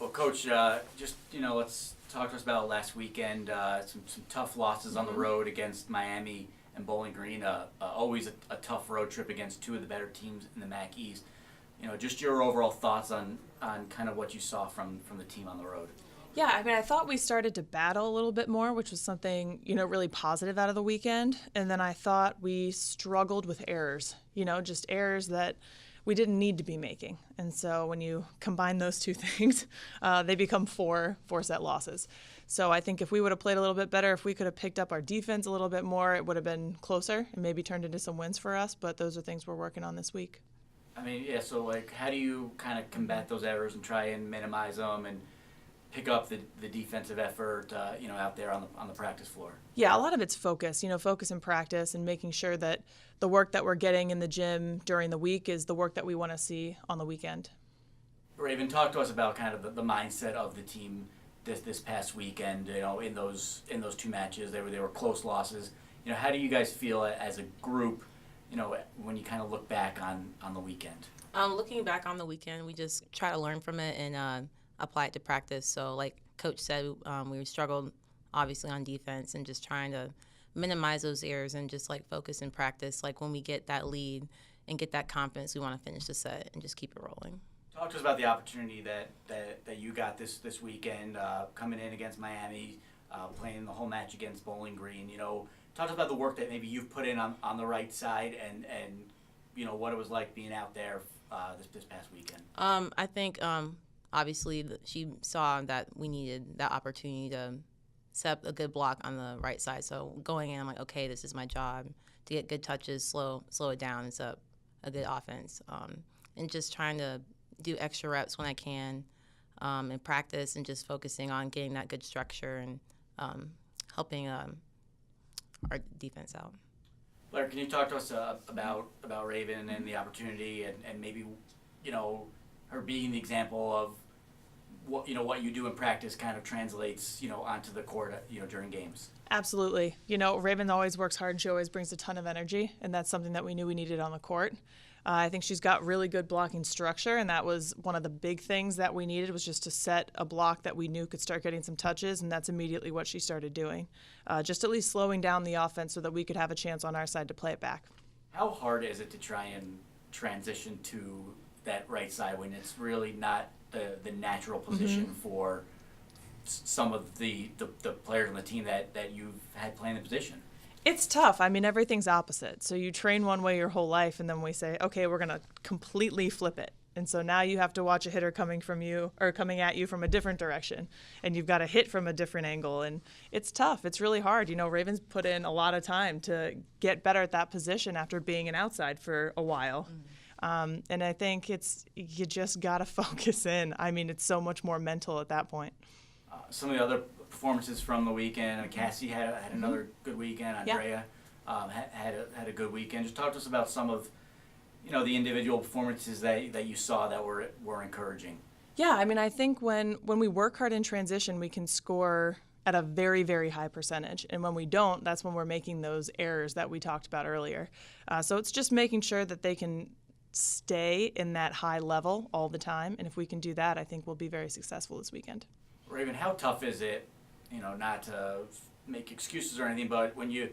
Well, Coach, let's talk to us about last weekend. Some tough losses on the road against Miami and Bowling Green. Always a tough road trip against two of the better teams in the MAC East. Just your overall thoughts on kind of what you saw from the team on the road. Yeah, I mean, I thought we started to battle a little bit more, which was something, really positive out of the weekend. And then I thought we struggled with errors, just errors that we didn't need to be making. And so when you combine those two things, they become four set losses. So I think if we would have played a little bit better, if we could have picked up our defense a little bit more, it would have been closer and maybe turned into some wins for us. But those are things we're working on this week. I mean, yeah, so how do you kind of combat those errors and try and minimize them and pick up the defensive effort, out there on the practice floor? Yeah, a lot of it's focus, focus and practice and making sure that the work that we're getting in the gym during the week is the work that we want to see on the weekend. Raven, talk to us about kind of the mindset of the team this past weekend. In those two matches, they were close losses. How do you guys feel as a group? When you kind of look back on the weekend. Looking back on the weekend, we just try to learn from it and apply it to practice. So, like Coach said, we struggled obviously on defense and just trying to minimize those errors and just focus in practice. Like when we get that lead and get that confidence, we want to finish the set and just keep it rolling. Talk to us about the opportunity that you got this weekend, coming in against Miami, playing the whole match against Bowling Green. Talk to us about the work that maybe you've put in on the right side and what it was like being out there this past weekend. I think obviously she saw that we needed that opportunity to set up a good block on the right side. So going in, I'm like, okay, this is my job to get good touches, slow it down, and set up a good offense. And just trying to do extra reps when I can in practice and just focusing on getting that good structure and helping our defense out. Blair, can you talk to us about Raven and the opportunity and maybe her being the example of what you do in practice kind of translates onto the court during games? Absolutely. Raven always works hard and she always brings a ton of energy, and that's something that we knew we needed on the court. I think she's got really good blocking structure, and that was one of the big things that we needed, was just to set a block that we knew could start getting some touches, and that's immediately what she started doing. Just at least slowing down the offense so that we could have a chance on our side to play it back. How hard is it to try and transition to that right side when it's really not the natural position for some of the players on the team that you've had playing the position? It's tough. I mean, everything's opposite. So you train one way your whole life, and then we say, okay, we're going to completely flip it. And so now you have to watch a hitter coming at you from a different direction, and you've got to hit from a different angle. And it's tough. It's really hard. Raven's put in a lot of time to get better at that position after being an outside for a while. And I think you just got to focus in. I mean, it's so much more mental at that point. Some of the other performances from the weekend, Cassie had another good weekend. Andrea had a good weekend. Just talk to us about some of the individual performances that you saw that were encouraging. Yeah, I mean, I think when we work hard in transition, we can score at a very, very high percentage. And when we don't, that's when we're making those errors that we talked about earlier. So it's just making sure that they can stay in that high level all the time. And if we can do that, I think we'll be very successful this weekend. Raven, how tough is it, not to make excuses or anything, but when you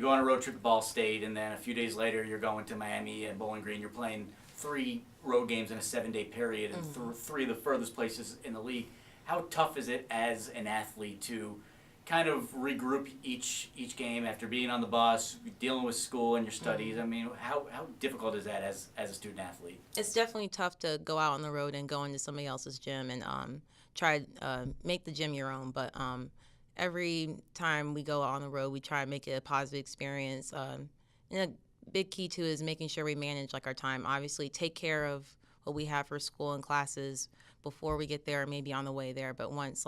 go on a road trip to Ball State and then a few days later you're going to Miami and Bowling Green, you're playing 3 road games in a 7-day period and 3 of the furthest places in the league. How tough is it as an athlete to kind of regroup each game after being on the bus, dealing with school and your studies? I mean, how difficult is that as a student athlete? It's definitely tough to go out on the road and go into somebody else's gym and try to make the gym your own. But every time we go on the road, we try to make it a positive experience. And a big key too is making sure we manage our time. Obviously, take care of what we have for school and classes before we get there, maybe on the way there. But once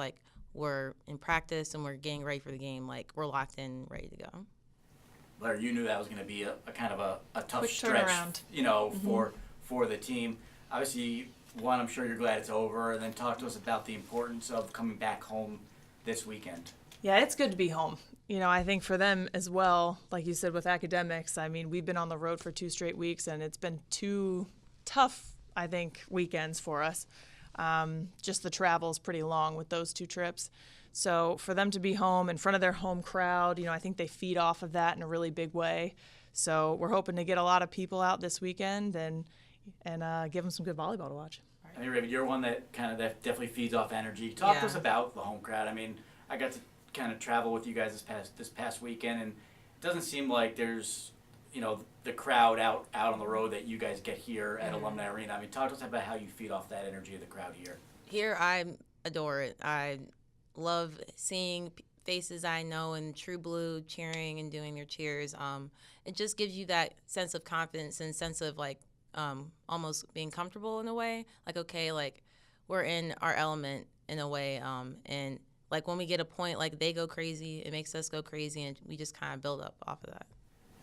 we're in practice and we're getting ready for the game, we're locked in, ready to go. Blair, you knew that was going to be a kind of a tough Quick stretch, turnaround. for the team. Obviously, one, I'm sure you're glad it's over, and then talk to us about the importance of coming back home this weekend. Yeah, it's good to be home. I think for them as well, like you said, with academics, I mean, we've been on the road for 2 straight weeks, and it's been 2 tough, I think, weekends for us. Just the travel is pretty long with those 2 trips. So for them to be home in front of their home crowd, I think they feed off of that in a really big way. So we're hoping to get a lot of people out this weekend and give them some good volleyball to watch. I mean, Raven, you're one that that definitely feeds off energy. Talk to us about the home crowd. I mean, I got to kind of travel with you guys this past weekend, and it doesn't seem like there's the crowd out on the road that you guys get here at Alumni Arena. I mean, talk to us about how you feed off that energy of the crowd here. Here, I adore it. I love seeing faces I know in true blue cheering and doing their cheers. It just gives you that sense of confidence and sense of almost being comfortable in a way. We're in our element in a way. And when we get a point, they go crazy, it makes us go crazy, and we just kind of build up off of that.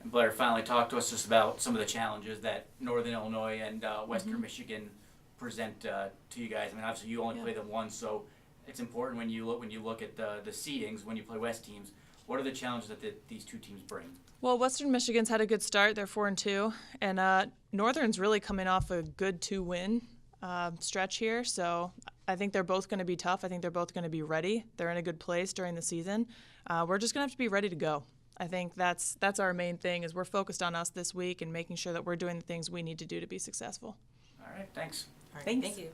And Blair, finally talk to us just about some of the challenges that Northern Illinois and Western Michigan present to you guys. I mean, obviously you only play them once, so it's important when you look at the seedings when you play West teams. What are the challenges that these 2 teams bring? Well, Western Michigan's had a good start. They're 4-2, and Northern's really coming off a good 2-win stretch here. So I think they're both going to be tough. I think they're both going to be ready. They're in a good place during the season. We're just going to have to be ready to go. I think that's our main thing, is we're focused on us this week and making sure that we're doing the things we need to do to be successful. All right, thanks. All right, Thanks. Thank you.